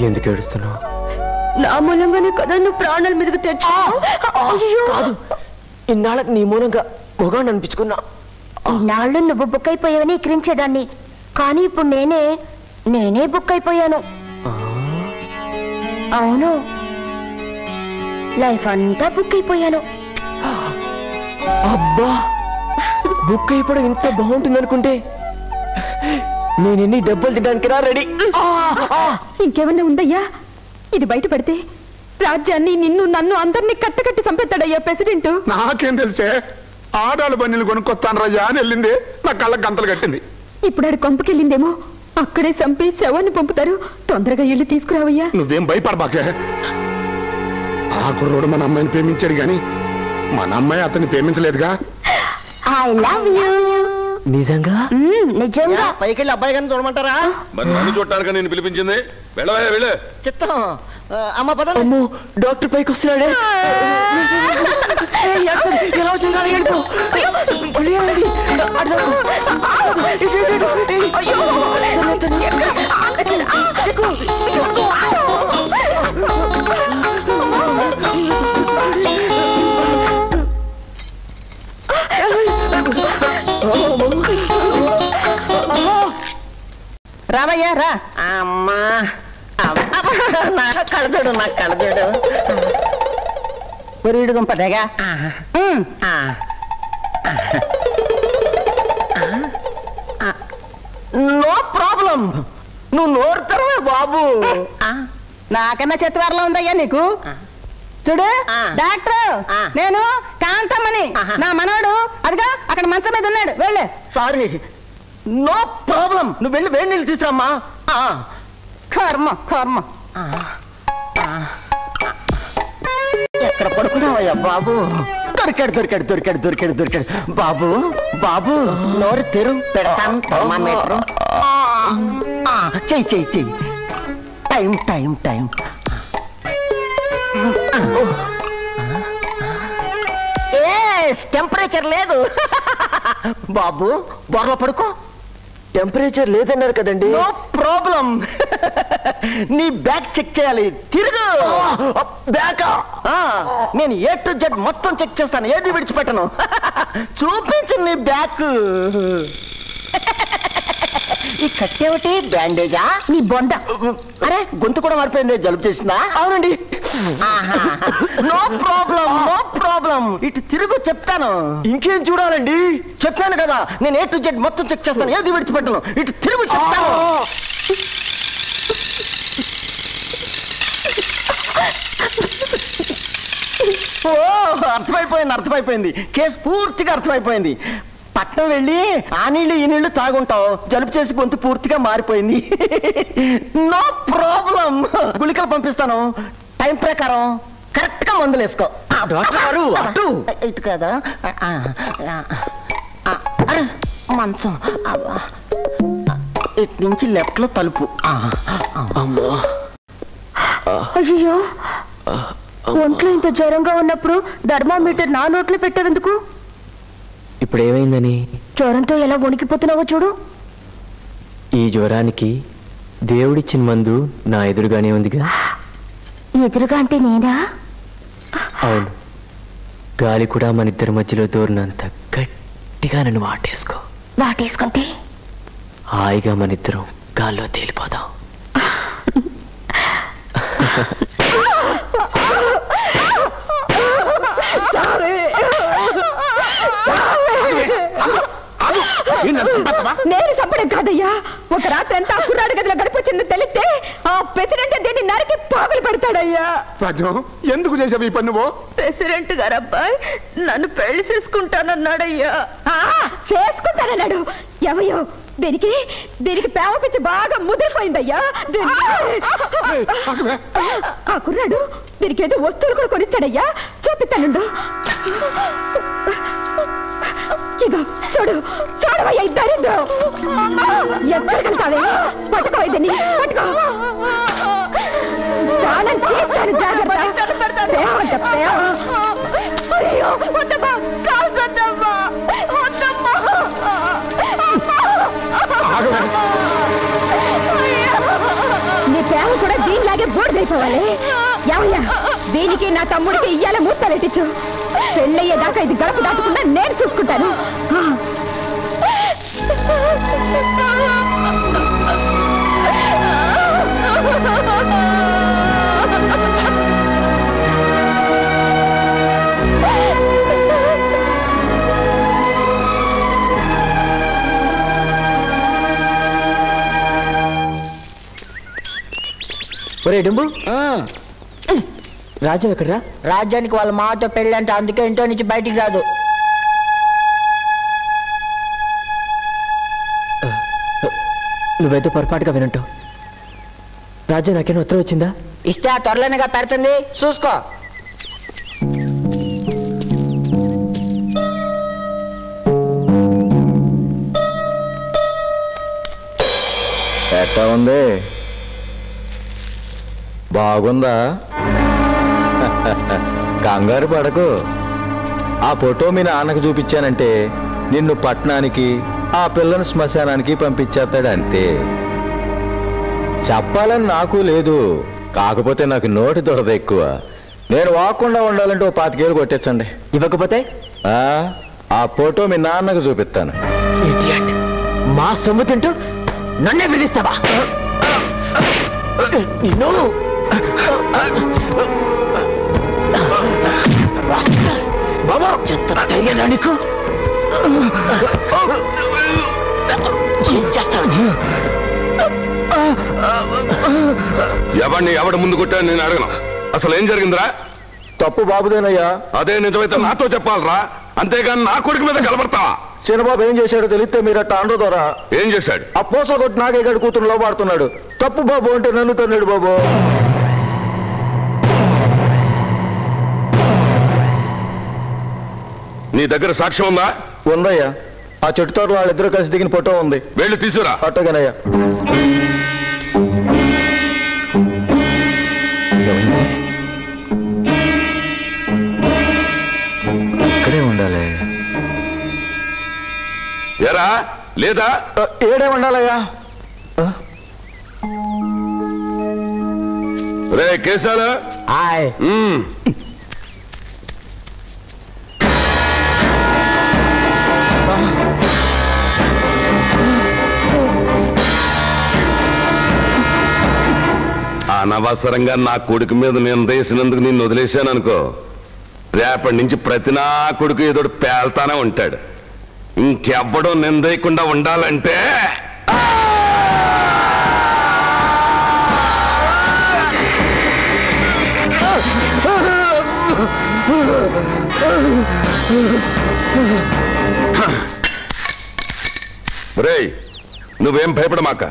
ఎందుకు ఏడుస్తున్నావు? నా మూలంగానే కదా నువ్వు ప్రాణాల మీదకు తెచ్చావు. ఇన్నాళ్ళకి నీ మూలంగా మొగాన్ని అనిపించుకున్నా. ఇన్నాళ్ళు నువ్వు బుక్ అయిపోయావని ఎక్కిరించేదాన్ని, కానీ ఇప్పుడు నేనే బుక్ అయిపోయాను. అవును, లైఫ్ అంతా బుక్ అయిపోయాను. అబ్బా, బుక్ అయిపోవడం ఇంత బాగుంటుంది అనుకుంటే నేను ఎన్ని దెబ్బలు తినడానికి రా రెడీ. ఇంకేమన్నా ఉందయ్యా? ఇది బయట పడితే రాజ్యాన్ని, నిన్ను, నన్ను అందరినీ కట్టకట్టి చంపేస్తాడయ్యా ప్రెసిడెంట్. నాకేం తెలిసే, ఆడాలు బండిలు కొనుక్కొస్తాను రయ్యా అని వెళ్ళింది, నా కళ్ళకి గంతలు కట్టింది. ఇప్పుడు ఆడు కొంపకెళ్ళిందేమో, అక్కడే చంపి శవాన్ని పంపుతారు. తొందరగా ఇల్లు తీసుకురావయ్యా. నువ్వేం భయపడబాకే. ఆ కుర్రోడు మన అమ్మాయిని ప్రేమించాడు గాని మన అమ్మాయి అతన్ని ప్రేమించలేదుగా. I love you. నిజంగా? నిజంగా. పైకి వెళ్ళి అబ్బాయి గారిని చూడమంటారా? మరి నన్ను చూడటానికి నేను పిలిపించింది. వెళ్ళవే వెళ్ళు. చిత్తం. అమ్మ పద. అమ్మో, డాక్టర్ పైకి వస్తున్నాడే. రామయ్యా రా. అమ్మా నా కళ్ళజోడు, నా కళ్ళజోడు. పొరిడు దుంపదేగా. నో ప్రాబ్లం, నువ్వు నోరుతావే బాబు. నాకన్నా చెత్తవారలో ఉందయ్యా నీకు. చూడు డాక్టర్, నేను కాంతమ్మని, నా మనోడు అదిగా అక్కడ మంచం మీద ఉన్నాడు, వెళ్ళే. సారీ, నో ప్రాబ్లం, నువ్వు వెళ్ళి వేడి నీళ్ళు తీసుకురమ్మా. కర్మ కర్మ. ఎక్కడ పడుకున్నావయ్యా బాబు? దొరికాడు దొరికాడు దొరికాడు దొరికాడు దొరికాడు. బాబు బాబు, నోరు తెరు, పెడతాను థర్మామీటర్. చెయ్యి చెయ్యి చెయ్యి. Time time time. టెంపరేచర్ లేదు బాబు, బోర్లో పడుకో. టెంపరేచర్ లేదన్నారు కదండి. నో ప్రాబ్లం, నీ బ్యాగ్ చెక్ చేయాలి. తిరుగు. బ్యాగ్ నేను A to Z మొత్తం చెక్ చేస్తాను, ఏది విడిచిపెట్టను. చూపించు నీ బ్యాగ్. ఈ కట్టేమిటి? బ్యాండేజా? నీ బొండ. అరే గొంతు కూడా మారిపోయింది, జలుబు చేసిందా? అవునండి. No problem, no problem. ఇటు తిరుగు, చెప్తాను. ఇంకేం చూడాలండి? చెప్పాను కదా, నేను A to Z మొత్తం చెక్ చేస్తాను, ఏది విడిచిపెట్టను. ఇటు తిరుగు, చెప్తాను. ఓ అర్థమైపోయింది, అర్థమైపోయింది. కేసు పూర్తిగా అర్థమైపోయింది. పట్నం వెళ్ళి ఆ నీళ్ళు ఈ నీళ్లు తాగుంటావు, జలుబు చేసి గొంతు పూర్తిగా మారిపోయింది. నో ప్రాబ్లం, గుళికలు పంపిస్తాను. టైం ప్రకారం కరెక్ట్ గా మందులు వేసుకో. ఇటు కదా, మంచం ఇటు నుంచి లెఫ్ట్ లో తలుపు. అయ్యో, ఒంట్లో ఇంత జ్వరంగా ఉన్నప్పుడు థర్మామీటర్ నా నోట్లో పెట్టేందుకు? ఇప్పుడు ఏమైందని? జ్వరంతో ఎలా వణికిపోతున్నావో చూడు. ఈ జ్వరానికి దేవుడిచ్చిన మందు నా ఎదురుగానే ఉందిగా. ఎదురుగా అంటే నేనా? అవును, గాలి కూడా మన ఇద్దరి మధ్యలో దూరినంత గట్టిగా నన్ను వాటేసుకో. వాటేసుకుంటే హాయిగా మన ఇద్దరం గాల్లో తేలిపోదాం. నేను చంపడం కాదయ్యా, ఒక రాత్రి అంతా కుర్రాడు గదిలో గడిపొచ్చింది తెలిస్తే ఆ ప్రెసిడెంట్ దీన్ని నరికి పాగులు పెడతాడయ్యా. ఎందుకు చేసావు ఈ పని? ప్రెసిడెంట్ గారు అబ్బాయి నన్ను పెళ్లి చేసుకుంటానన్నాడయ్యా. చేసుకుంటానన్నాడు. ఎవయో దీనికి ప్రేమ పిచ్చి బాగా ముదిరిపోయిందయ్యా. ఆ కుర్రాడు దీనికి ఏదో వస్తువులు కూడా కొనిచ్చాడయ్యా, చూపిస్తానుండు. ఇదో చూడు, చూడవయ్యా ఇద్దరు. ఎక్కడికెళ్తావే? పట్టుకో, ఇదని పట్టుకో. ప్రాణం తీస్తాను, జాగ్రత్త. అయ్యో వద్దమ్మా, కాల్చొద్దమ్మా, వద్దమ్మా. నీ ప్రేమ కూడా దీనిలాగే బూడిదైపోవాలి. ఏమయ్యా, దీనికి నా తమ్ముడికి ఇయ్యాల మూర్తలెట్టించు. పెళ్ళయ్యేదాకా ఇది గడప దాటకుండా నేను చూసుకుంటాను. ఒరే డుంబు, రాజ్యం ఎక్కడరా? రాజ్యానికి వాళ్ళ మాతో పెళ్ళి అంటే, అందుకే ఇంట్లో నుంచి బయటికి రాదు. నువ్వేదో పొరపాటుగా వినుంటావు. రాజ్యం నాకేనా ఉత్తరం వచ్చిందా? ఇస్తే ఆ త్వరలోనేగా పెడుతుంది, చూసుకో. ఎట్టా ఉంది? బాగుందా? కంగారు పడకు. ఆ ఫోటో మీ నాన్నకు చూపించానంటే నిన్ను పట్టణానికి, ఆ పిల్లను శ్మశానానికి పంపించేస్తాడు అంతే. చెప్పాలని నాకు లేదు, కాకపోతే నాకు నోటి దొరద ఎక్కువ. నేను వాకుండా ఉండాలంటే 25 ఏళ్ళు కొట్టేచ్చండి. ఇవ్వకపోతే ఆ ఫోటో మీ నాన్నకు చూపిస్తాను. మా సొమ్ము తింటూ నన్నే పిలుస్తావా? బాబా, ఎంత ధైర్యం నీకు? ఎవడు ముందు కొట్టాను నేను అడగను. అసలు ఏం జరిగిందిరా? తప్పు బాబుదేనయ్యా. అదే నిజమైతే నాతో చెప్పాలరా, అంతేగాని నా కొడుకు మీద కలబడతావా? చిన్నబాబు ఏం చేశాడో తెలిస్తే మీరట్ట అండ్రు ద్వారా. ఏం చేశాడు? ఆ పోస కొట్టి నాగేగాడు కూతురు లోపాడుతున్నాడు. తప్పు బాబు అంటే నన్ను తన్నాడు బాబు. నీ దగ్గర సాక్ష్యం ఉందా? ఉందయ్యా. ఆ చెట్టు తోటలో వాళ్ళిద్దరూ కలిసి దిగిన ఫోటో ఉంది. వెళ్ళి తీసుకురా. అట్టగానయ్యా. ఇక్కడే ఉండాలి. ఎరా లేదా? ఏడే ఉండాలయ్యా. రే కేశాలు, అనవసరంగా నా కొడుకు మీద నేను వేసినందుకు నిన్ను వదిలేశాను అనుకో, రేపటి నుంచి ప్రతి నా కొడుకు ఏదో పేల్తానే ఉంటాడు. ఇంకెవ్వడో నిందేయకుండా ఉండాలంటే రేయ్, నువ్వేం భయపడమాక.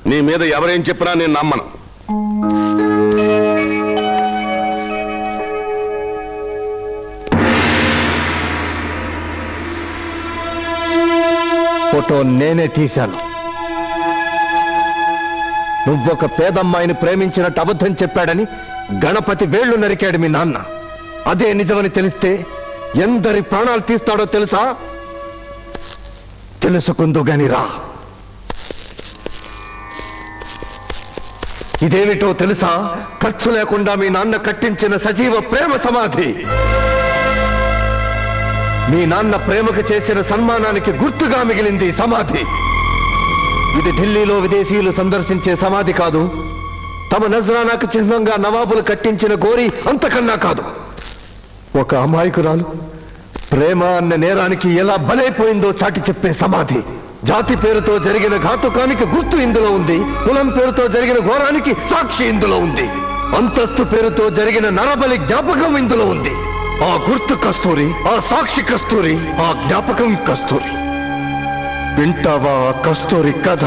నీ మీద ఎవరేం చెప్పినా నేను నమ్మను. ఫోటో నేనే తీశాను. నువ్వొక పేదమ్మాయిని ప్రేమించినట్టు అబద్ధం చెప్పాడని గణపతి వేళ్లు నరికాడు మీ నాన్న. అదే నిజమని తెలిస్తే ఎందరి ప్రాణాలు తీస్తాడో తెలుసా? తెలుసుకుందు గాని రా. ఇదేమిటో తెలుసా? ఖర్చు లేకుండా మీ నాన్న కట్టించిన సజీవ ప్రేమ సమాధి. మీ నాన్న ప్రేమకు చేసిన సన్మానానికి గుర్తుగా మిగిలింది సమాధి. ఇది ఢిల్లీలో విదేశీయులు సందర్శించే సమాధి కాదు. తమ నజరానాకు చిహ్నంగా నవాబులు కట్టించిన గోరి అంతకన్నా కాదు. ఒక అమాయకురాలు ప్రేమ అన్న నేరానికి ఎలా బలైపోయిందో చాటి చెప్పే సమాధి. జాతి పేరుతో జరిగిన ఘాతుకానికి గుర్తు ఇందులో ఉంది. కులం పేరుతో జరిగిన ఘోరానికి సాక్షి ఇందులో ఉంది. అంతస్తు పేరుతో జరిగిన నరబలి జ్ఞాపకం ఇందులో ఉంది. ఆ గుర్తు కస్తూరి, ఆ సాక్షి కస్తూరి, ఆ జ్ఞాపకం కస్తూరి. వింటావా కస్తూరి కథ?